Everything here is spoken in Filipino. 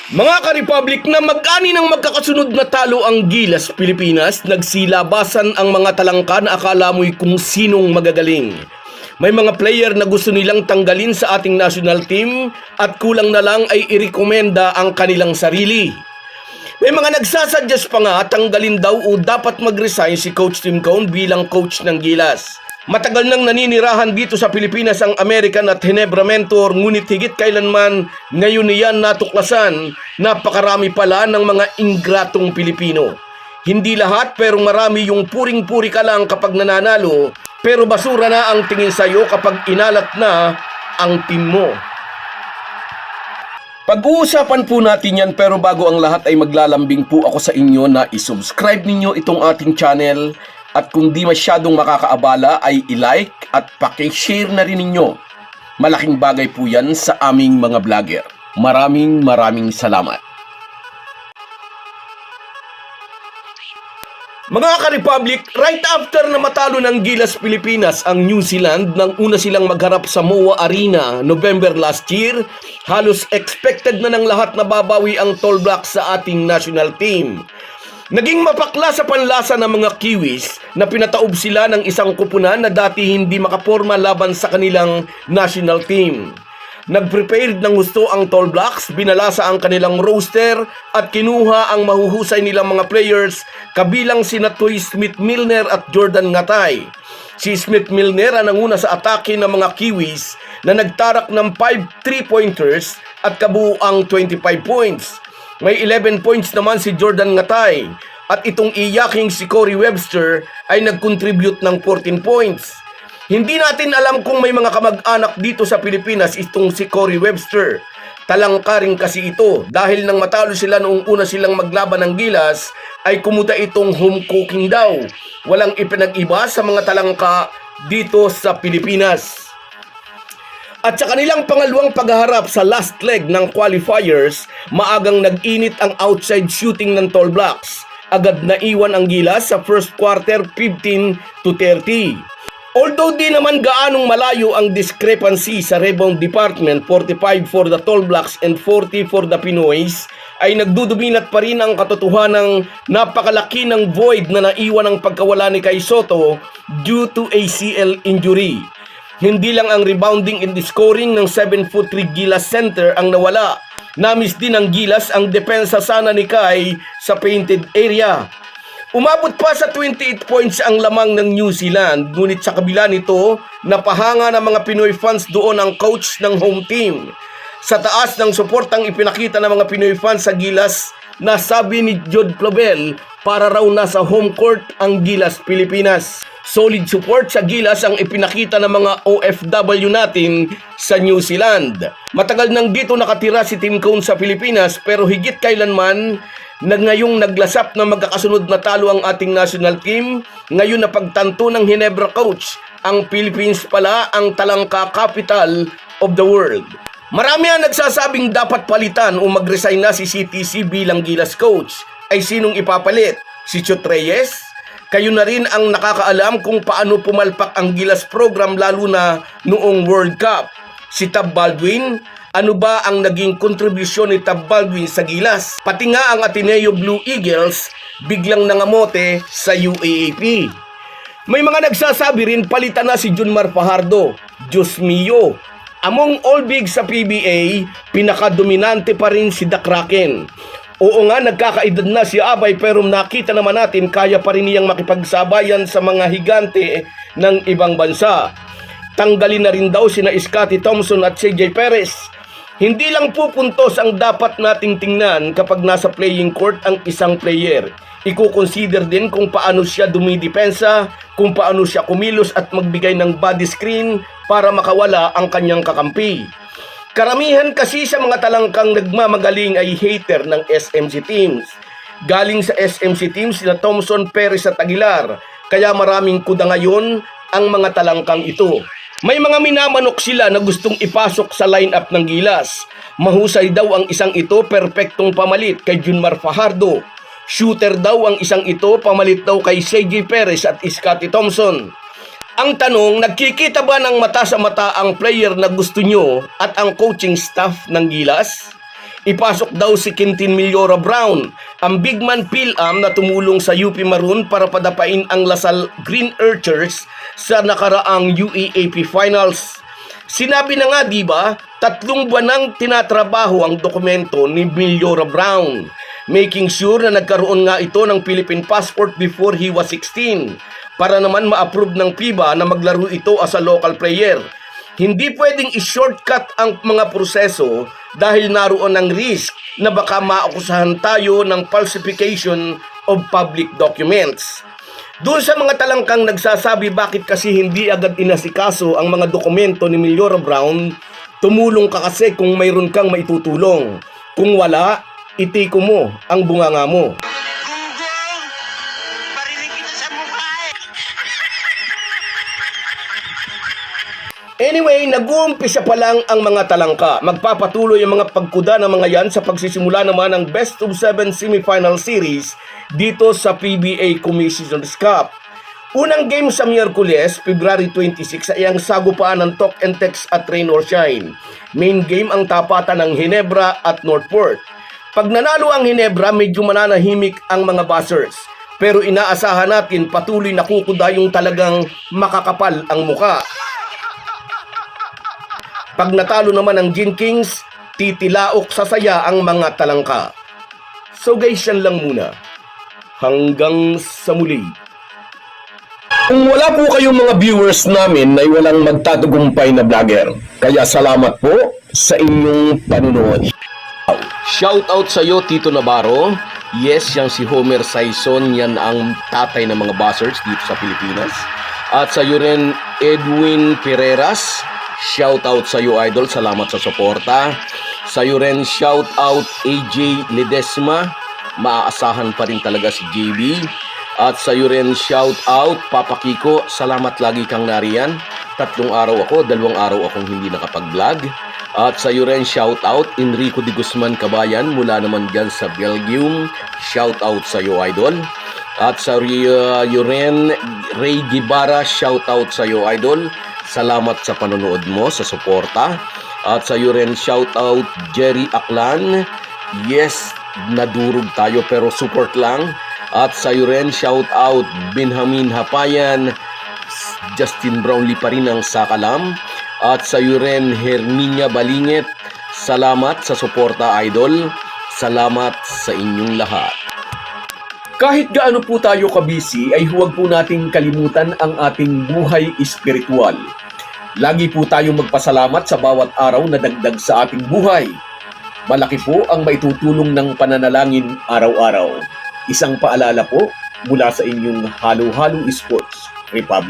Mga ka-Republic, na mag-ani ng magkakasunod na talo ang Gilas, Pilipinas, nagsilabasan ang mga talangka na akala mo'y kung sinong magagaling. May mga player na gusto nilang tanggalin sa ating national team at kulang na lang ay irekomenda ang kanilang sarili. May mga nagsasuggest pa nga tanggalin daw o dapat mag-resign si Coach Tim Cone bilang coach ng Gilas. Matagal nang naninirahan dito sa Pilipinas ang American at Ginebra mentor, ngunit higit kailanman ngayon niyan natuklasan, napakarami pala ng mga ingratong Pilipino. Hindi lahat pero marami yung puring-puri ka lang kapag nananalo, pero basura na ang tingin sa'yo kapag inalat na ang team mo. Pag-uusapan po natin yan, pero bago ang lahat ay maglalambing po ako sa inyo na isubscribe ninyo itong ating channel. At kung di masyadong makakaabala ay i-like at paki-share na rin ninyo. Malaking bagay po yan sa aming mga vlogger. Maraming salamat. Mga ka-Republic, right after na matalo ng Gilas Pilipinas ang New Zealand nang una silang magharap sa MOA Arena November last year, halos expected na ng lahat na babawi ang Tall Blacks sa ating national team. Naging mapakla sa panlasa ng mga Kiwis na pinataob sila ng isang kupunan na dati hindi makaporma laban sa kanilang national team. Nag-prepared ng gusto ang Tall Blacks, binalasa ang kanilang roster at kinuha ang mahuhusay nilang mga players kabilang sina Toy Smith-Milner at Jordan Ngatay. Si Smith-Milner ang nanguna sa atake ng mga Kiwis na nagtarak ng 5 3-pointers at kabuuang 25 points. May 11 points naman si Jordan Ngatay at itong iyaking si Corey Webster ay nag-contribute ng 14 points. Hindi natin alam kung may mga kamag-anak dito sa Pilipinas itong si Corey Webster. Talangka rin kasi ito dahil nang matalo sila noong una silang maglaban ng Gilas ay kumuta itong home cooking daw. Walang ipinag-iba sa mga talangka dito sa Pilipinas. At sa kanilang pangalawang paghaharap sa last leg ng qualifiers, maagang nag-init ang outside shooting ng Tall Blacks. Agad na iwan ang Gilas sa first quarter 15-30. Although di naman gaanong malayo ang discrepancy sa rebound department, 45 for the Tall Blacks and 40 for the Pinoys, ay nagduduminat pa rin ang katotohanang napakalaki ng void na naiwan ng pagkawala ni Kai Sotto due to ACL injury. Hindi lang ang rebounding and scoring ng 7'3" Gilas center ang nawala. Namiss din ng Gilas ang depensa sana ni Kai sa painted area. Umabot pa sa 28 points ang lamang ng New Zealand, ngunit sa kabila nito, napahanga ng mga Pinoy fans doon ang coach ng home team. Sa taas ng suportang ipinakita ng mga Pinoy fans sa Gilas, nasabi ni Jod Plobel para raw nasa home court ang Gilas Pilipinas. Solid support sa Gilas ang ipinakita ng mga OFW natin sa New Zealand. Matagal nang dito nakatira si Tim Cone sa Pilipinas, pero higit kailanman na ngayong naglasap na magkakasunod na talo ang ating national team, ngayon na pagtanto ng Ginebra coach, ang Philippines pala ang talangka capital of the world. Marami ang nagsasabing dapat palitan o mag-resign na si CTC bilang Gilas coach. Ay sinong ipapalit? Si Chot Reyes? Kayo na rin ang nakakaalam kung paano pumalpak ang Gilas program lalo na noong World Cup. Si Tab Baldwin, ano ba ang naging kontribusyon ni Tab Baldwin sa Gilas? Pati nga ang Ateneo Blue Eagles biglang nangamote sa UAAP. May mga nagsasabi rin palitan na si Junmar Fajardo. Diyos mio, among all big sa PBA, pinakadominante pa rin si The Kraken. Oo nga, nagkakaedad na si Abay, pero nakita naman natin kaya pa rin niyang makipagsabayan sa mga higante ng ibang bansa. Tanggalin na rin daw sina Scottie Thompson at CJ Perez. Hindi lang po puntos ang dapat nating tingnan kapag nasa playing court ang isang player. Iko-consider din kung paano siya dumidepensa, kung paano siya kumilos at magbigay ng body screen para makawala ang kanyang kakampi. Karamihan kasi sa mga talangkang nagmamagaling ay hater ng SMC teams. Galing sa SMC teams sina Thompson, Perez at Aguilar, kaya maraming kuda ngayon ang mga talangkang ito. May mga minamanok sila na gustong ipasok sa lineup ng Gilas. Mahusay daw ang isang ito, perpektong pamalit kay Junmar Fajardo. Shooter daw ang isang ito, pamalit daw kay CJ Perez at Scottie Thompson. Ang tanong, nagkikita ba ng mata sa mata ang player na gusto nyo at ang coaching staff ng Gilas? Ipasok daw si Quintin Millora Brown, ang big man PhilAm na tumulong sa UP Maroon para padapain ang Lasal Green Archers sa nakaraang UAAP Finals. Sinabi na nga, di ba, 3 buwan nang tinatrabaho ang dokumento ni Millora Brown, making sure na nagkaroon nga ito ng Philippine passport before he was 16 para naman ma-approve ng FIBA na maglaro ito as a local player. Hindi pwedeng i-shortcut ang mga proseso dahil naroon ang risk na baka maakusahan tayo ng falsification of public documents. Doon sa mga talangkang nagsasabi bakit kasi hindi agad inasikaso ang mga dokumento ni Millora Brown, tumulong ka kasi kung mayroon kang maitutulong. Kung wala, itiko mo ang bunganga mo. Gunggong! Barinig kita sa mukha eh! Anyway, nag-uumpisa pa lang ang mga talangka. Magpapatuloy ang mga pagkuda ng mga yan sa pagsisimula naman ng Best of 7 semifinal series dito sa PBA Commissioner's Cup. Unang game sa Miyerkules, February 26 ay ang sagupaan ng Talk and Text at Rain or Shine. Main game ang tapatan ng Ginebra at Northport. Pag nanalo ang Ginebra, medyo mananahimik ang mga buzzers. Pero inaasahan natin patuloy na kukuda yung talagang makakapal ang muka. Pag natalo naman ang Gin Kings, titilaok sa saya ang mga talangka. So guys, yan lang muna. Hanggang sa muli. Kung wala po kayong mga viewers namin ay walang magtatagumpay na vlogger. Kaya salamat po sa inyong panunood. Shout out sa iyo, Tito Navarro. Yes, yan si Homer Saison. Yan ang tatay ng mga buzzers dito sa Pilipinas. At sa iyo rin, Edwin Pereras. Shout out sa iyo, idol. Salamat sa suporta. Sa iyo rin, shout out AJ Ledesma. Maaasahan pa rin talaga si JB. At sa iyo rin, shout out Papa Kiko. Salamat lagi kang nariyan. 3 araw ako, 2 araw akong hindi nakapag-vlog. At sa iyo rin, shout out Enrico de Guzman Kabayan mula naman dyan sa Belgium. Shout out sa iyo, idol. At sa iyo rin, Ray Gibara. Shout out sa iyo, idol. Salamat sa panonood mo, sa suporta. At sa iyo rin, shout out Jerry Aklan. Yes, nadurog tayo pero support lang. At sa iyo rin, shout out Benjamin Hapayan. Justin Brownlee pa rin ang sakalam. At sa iyo rin, Herminia Balingit. Salamat sa suporta, idol. Salamat sa inyong lahat. Kahit gaano po tayo kabisi ay huwag po nating kalimutan ang ating buhay espiritual. Lagi po tayong magpasalamat sa bawat araw na dagdag sa ating buhay. Malaki po ang maitutulong ng pananalangin araw-araw. Isang paalala po mula sa inyong Halo Halo Sports Republic.